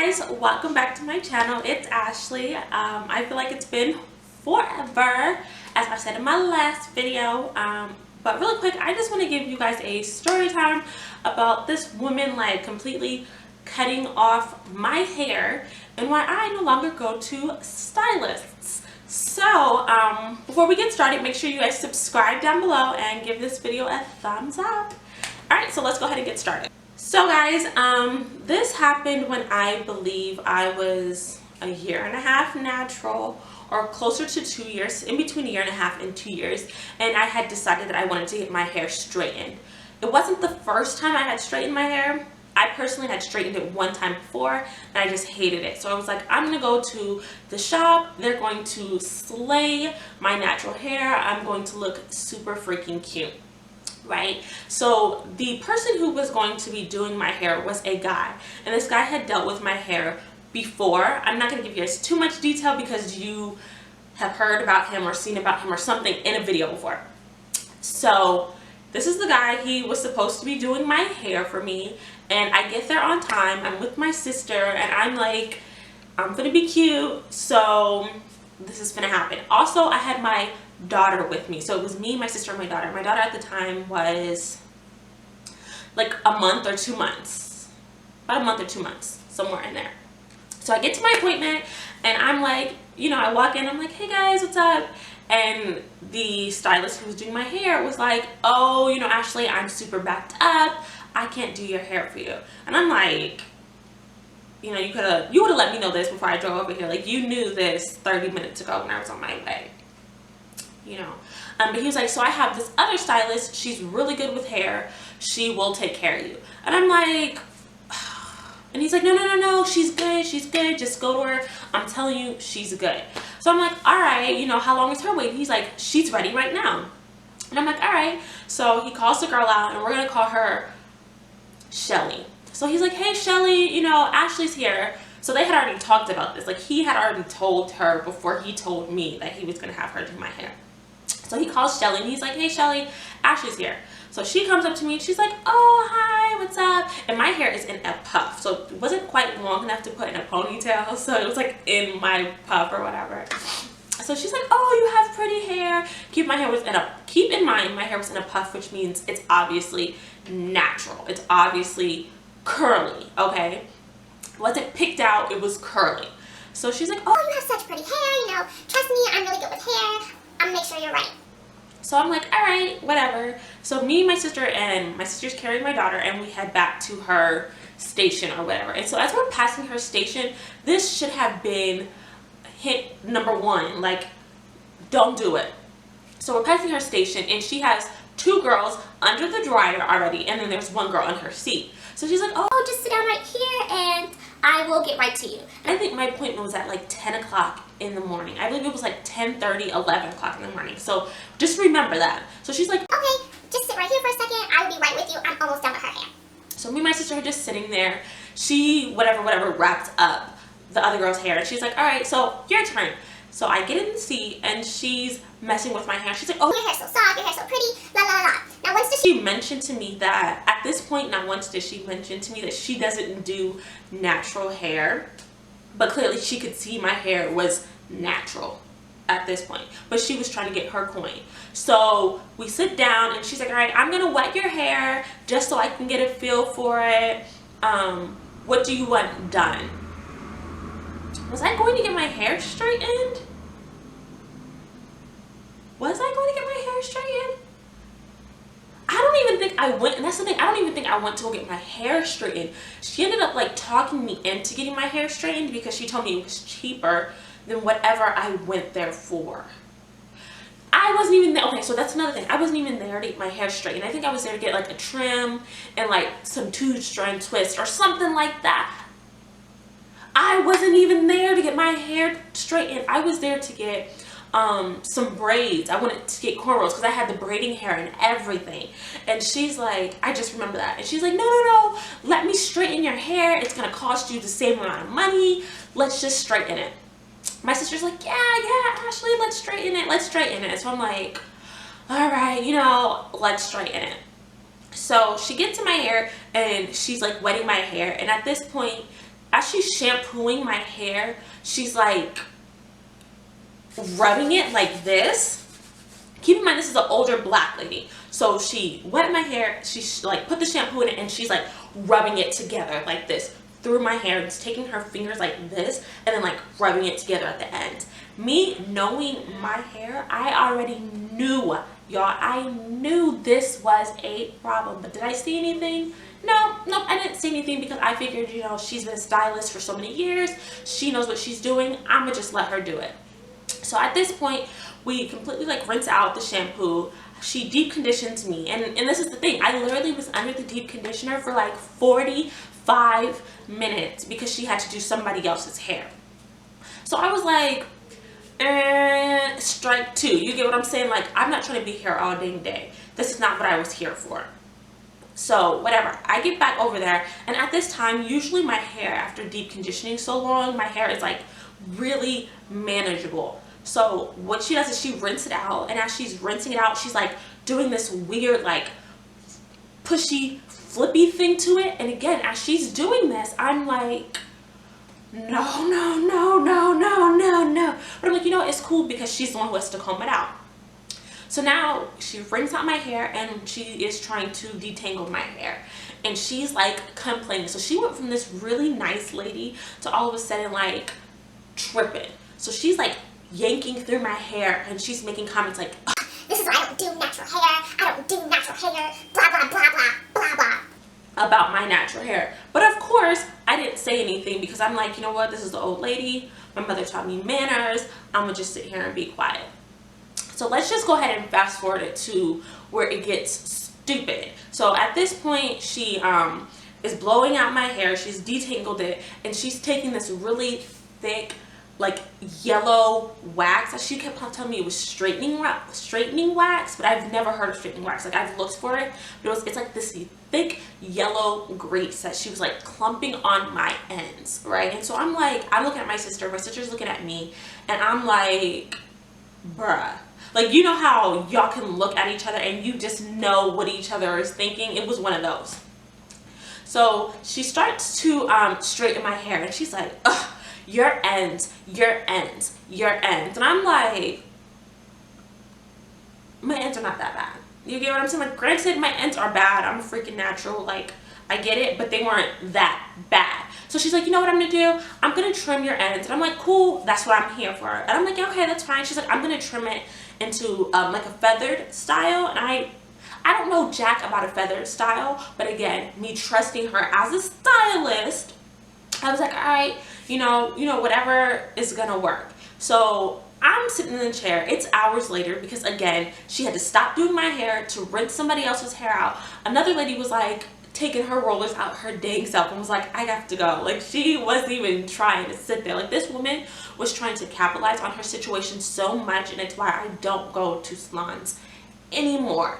guys, welcome back to my channel. It's Ashley. I feel like it's been forever, as I said in my last video, but really quick, I just want to give you guys a story time about this woman like completely cutting off my hair and why I no longer go to stylists. So before we get started, make sure you guys subscribe down below and give this video a thumbs up. Alright, so let's go ahead and get started. So guys, this happened when I believe I was a year and a half natural, or closer to 2 years, in between a year and a half and 2 years, and I had decided that I wanted to get my hair straightened. It wasn't the first time I had straightened my hair. I personally had straightened it one time before and I just hated it. So I was like, I'm gonna go to the shop, they're going to slay my natural hair, I'm going to look super freaking cute. Right? So the person who was going to be doing my hair was a guy, and this guy had dealt with my hair before. I'm not going to give you guys too much detail because you have heard about him or seen about him or something in a video before. So this is the guy. He was supposed to be doing my hair for me, and I get there on time. I'm with my sister and I'm like, I'm gonna be cute, so this is gonna happen. Also, I had my daughter with me, so it was me, my sister, and my daughter. My daughter at the time was like a month or 2 months, about a month or 2 months, somewhere in there. So I get to my appointment and I'm like, you know, I walk in, I'm like, hey guys, what's up? And the stylist who was doing my hair was like, oh, you know, Ashley, I'm super backed up, I can't do your hair for you. And I'm like, you know, you would have let me know this before I drove over here. Like, you knew this 30 minutes ago when I was on my way, you know. But he was like, so I have this other stylist, she's really good with hair, she will take care of you. And I'm like, and he's like, no, she's good, just go to her, I'm telling you, she's good. So I'm like, all right, you know, how long is her wait? He's like, she's ready right now. And I'm like, all right. So he calls the girl out and we're gonna call her Shelly. So he's like, hey Shelly, you know, Ashley's here. So they had already talked about this. Like, he had already told her before he told me that he was gonna have her do my hair. So he calls Shelly and he's like, hey Shelly, Ashley's here. So she comes up to me and she's like, oh, hi, what's up? And my hair is in a puff. So it wasn't quite long enough to put in a ponytail. So it was like in my puff or whatever. So she's like, oh, you have pretty hair. Keep in mind, my hair was in a puff, which means it's obviously natural. It's obviously curly, okay? It wasn't picked out, it was curly. So she's like, oh, you have such pretty hair, you know, trust me, I'm really good with hair, I'm gonna make sure you're right. So I'm like, all right, whatever. So me, my sister, and my sister's carrying my daughter, and we head back to her station or whatever. And so as we're passing her station, this should have been hit number one, like, don't do it. So we're passing her station and she has 2 girls under the dryer already, and then there's 1 girl in her seat. So she's like, oh, just sit down right here and I will get right to you. I think my appointment was at like 10 o'clock in the morning. I believe it was like 10:30, 11 o'clock in the morning. So just remember that. So she's like, okay, just sit right here for a second. I will be right with you. I'm almost done with her hair. So me and my sister are just sitting there. She, whatever, wrapped up the other girl's hair. And she's like, all right, so your turn. So I get in the seat and she's messing with my hair. She's like, oh, your hair's so soft, your hair's so pretty, la la la. Now once she mentioned to me that at this point, not once did she mention to me that she doesn't do natural hair, but clearly she could see my hair was natural at this point, but she was trying to get her coin. So we sit down and she's like, all right, I'm gonna wet your hair just so I can get a feel for it. What do you want done? Was I going to get my hair straightened? Was I going to get my hair straightened? I don't even think I went, and that's the thing, I don't even think I went to go get my hair straightened. She ended up like talking me into getting my hair straightened because she told me it was cheaper than whatever I went there for. I wasn't even there. Okay, so that's another thing. I wasn't even there to get my hair straightened. I think I was there to get like a trim and like some 2-strand twist or something like that. I wasn't even there to get my hair straightened. I was there to get some braids. I wanted to get cornrows because I had the braiding hair and everything. And she's like, I just remember that. And she's like, no, let me straighten your hair. It's going to cost you the same amount of money. Let's just straighten it. My sister's like, yeah, Ashley, let's straighten it. So I'm like, all right, you know, let's straighten it. So she gets to my hair and she's like wetting my hair. And at this point, as she's shampooing my hair, she's like rubbing it like this. Keep in mind, this is an older black lady. So she wet my hair, she like put the shampoo in it, and she's like rubbing it together like this through my hair. It's taking her fingers like this and then like rubbing it together at the end. Me knowing my hair, I already knew, y'all, I knew this was a problem. But did I see anything? No, I didn't see anything, because I figured, you know, she's been a stylist for so many years. She knows what she's doing. I'm gonna just let her do it. So at this point, we completely like rinse out the shampoo. She deep conditions me, and this is the thing, I literally was under the deep conditioner for like 45 minutes because she had to do somebody else's hair. So I was like, strike two. You get what I'm saying? Like, I'm not trying to be here all dang day. This is not what I was here for. So whatever, I get back over there, and at this time, usually my hair, after deep conditioning so long, my hair is like really manageable. So what she does is she rinses it out, and as she's rinsing it out, she's like doing this weird like pushy flippy thing to it. And again, as she's doing this, I'm like, no. But I'm like, you know, it's cool because she's the one who has to comb it out. So now she wrings out my hair, and she is trying to detangle my hair, and she's like complaining. So she went from this really nice lady to all of a sudden like tripping. So she's like yanking through my hair, and she's making comments like, this is why I don't do natural hair. I don't do natural hair. Blah, blah, blah, blah, blah, blah. about my natural hair. But of course, I didn't say anything, because I'm like, you know what? This is the old lady. My mother taught me manners. I'm gonna just sit here and be quiet. So let's just go ahead and fast forward it to where it gets stupid. So at this point, she is blowing out my hair. She's detangled it, and she's taking this really thick, like yellow wax. She kept telling me it was straightening wax, but I've never heard of straightening wax. Like, I've looked for it, but it's like this thick yellow grease that she was like clumping on my ends, right? And so I'm like, I'm looking at my sister's looking at me, and I'm like, bruh. Like, you know how y'all can look at each other and you just know what each other is thinking? It was one of those. So she starts to straighten my hair, and she's like, ugh, your ends. And I'm like, my ends are not that bad. You get what I'm saying? Like, granted, my ends are bad. I'm freaking natural. Like, I get it, but they weren't that bad. So she's like, you know what I'm gonna do? I'm gonna trim your ends. And I'm like, cool, that's what I'm here for. And I'm like, okay, that's fine. She's like, I'm gonna trim it into like a feathered style. And I don't know jack about a feathered style, but again, me trusting her as a stylist, I was like, all right, you know, whatever is gonna work. So I'm sitting in the chair. It's hours later, because again, she had to stop doing my hair to rinse somebody else's hair out. Another lady was like taking her rollers out her dang self and was like, I have to go. Like, she wasn't even trying to sit there. Like, this woman was trying to capitalize on her situation so much, and it's why I don't go to salons anymore.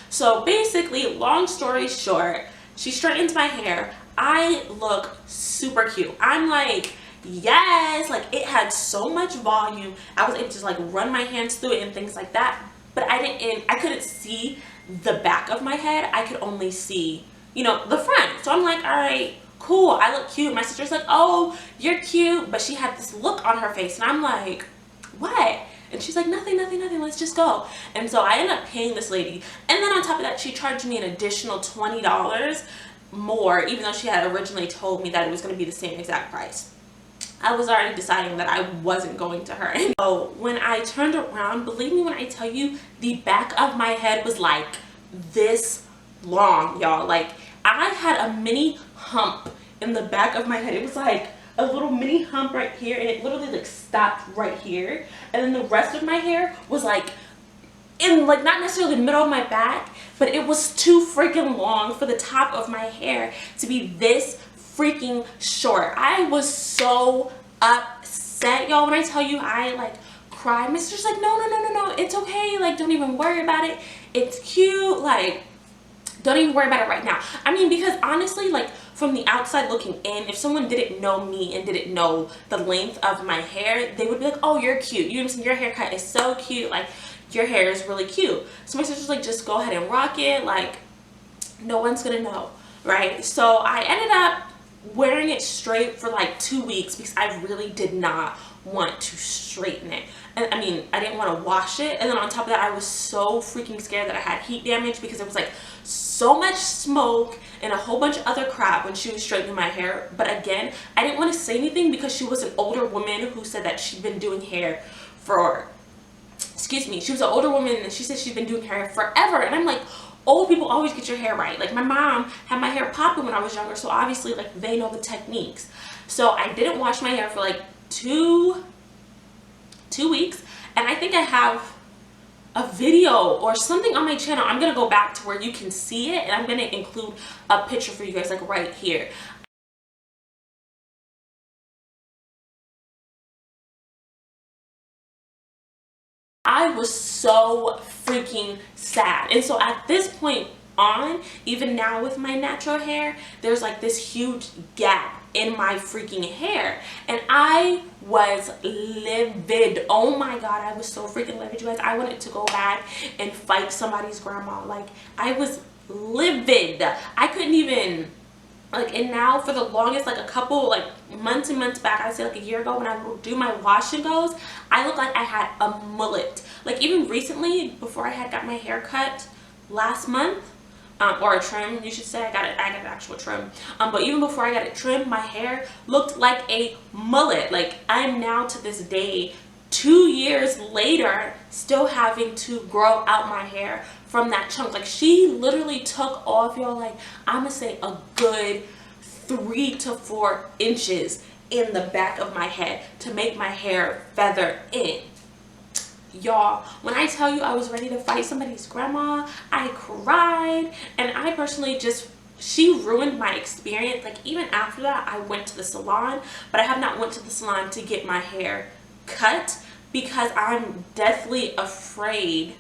So basically, long story short, she straightens my hair. I look super cute. I'm like, yes, like, it had so much volume. I was able to just like run my hands through it and things like that, but I couldn't see the back of my head. I could only see, you know, the front. So I'm like, all right, cool, I look cute. My sister's like, oh, you're cute, but she had this look on her face, and I'm like, what? And she's like, nothing, let's just go. And so I ended up paying this lady, and then on top of that, she charged me an additional $20 more, even though she had originally told me that it was going to be the same exact price. I was already deciding that I wasn't going to her. And so when I turned around, believe me when I tell you, the back of my head was like this long, y'all. Like, I had a mini hump in the back of my head. It was like a little mini hump right here, and it literally like stopped right here. And then the rest of my hair was like in, like, not necessarily the middle of my back, but it was too freaking long for the top of my hair to be this freaking short. I was so upset, y'all. When I tell you, I like cried. My sister's like, no, it's okay, like, don't even worry about it, it's cute, like, don't even worry about it right now. I mean, because honestly, like, from the outside looking in, if someone didn't know me and didn't know the length of my hair, they would be like, oh, you're cute, you know what I'm saying, your haircut is so cute, like, your hair is really cute. So my sister's like, just go ahead and rock it, like, no one's gonna know, right? So I ended up wearing it straight for like 2 weeks because I really did not want to straighten it. And I mean, I didn't want to wash it, and then on top of that, I was so freaking scared that I had heat damage because it was like so much smoke and a whole bunch of other crap when she was straightening my hair. But again, I didn't want to say anything because she was an older woman who said that she'd been doing hair for, excuse me, she was an older woman and she said she's been doing hair forever. And I'm like, old people always get your hair right. Like my mom had my hair popping when I was younger, so obviously like they know the techniques. So I didn't wash my hair for like two weeks, and I think I have a video or something on my channel. I'm gonna go back to where you can see it, and I'm gonna include a picture for you guys like right here. I was so freaking sad. And so at this point on, even now with my natural hair, there's like this huge gap in my freaking hair, and I was livid. Oh my god, I was so freaking livid, you guys. I wanted to go back and fight somebody's grandma. Like I was livid. I couldn't even like, and now for the longest, like a couple like months and months back, I'd say like a year ago, when I would do my wash and goes, I looked like I had a mullet. Like even recently, before I had got my hair cut last month, or a trim, you should say. I got an actual trim. But even before I got it trimmed, my hair looked like a mullet. Like I'm now to this day, 2 years later, still having to grow out my hair from that chunk. Like she literally took off, y'all, like I'm gonna say a good 3 to 4 inches in the back of my head to make my hair feather in. Y'all, when I tell you I was ready to fight somebody's grandma, I cried. And I personally just, she ruined my experience. Like even after that, I went to the salon, but I have not went to the salon to get my hair cut because I'm deathly afraid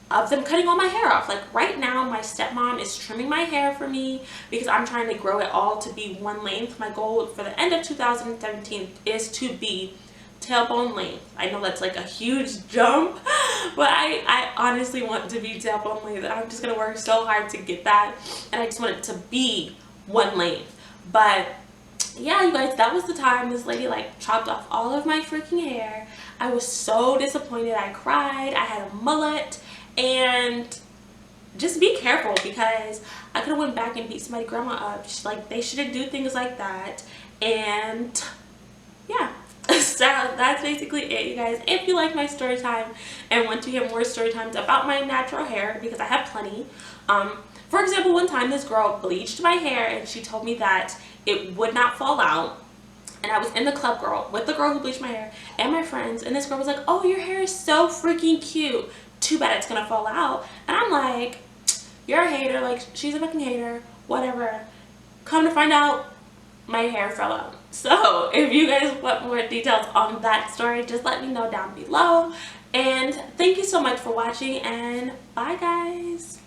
of them cutting all my hair off. Like right now, my stepmom is trimming my hair for me because I'm trying to grow it all to be one length. My goal for the end of 2017 is to be tailbone length. I know that's like a huge jump, but I honestly want to be tailbone length, and I'm just gonna work so hard to get that, and I just want it to be one length. But yeah, you guys, that was the time this lady like chopped off all of my freaking hair. I was so disappointed. I cried. I had a mullet. And just be careful, because I could have went back and beat somebody's grandma up. Like they shouldn't do things like that. And yeah, so that's basically it, you guys. If you like my story time and want to hear more story times about my natural hair, because I have plenty. For example, one time this girl bleached my hair and she told me that it would not fall out. And I was in the club, girl, with the girl who bleached my hair and my friends, and this girl was like, oh, your hair is so freaking cute, too bad it's gonna fall out. And I'm like, you're a hater. Like, she's a fucking hater, whatever. Come to find out, my hair fell out. So if you guys want more details on that story, just let me know down below. And thank you so much for watching, and bye guys.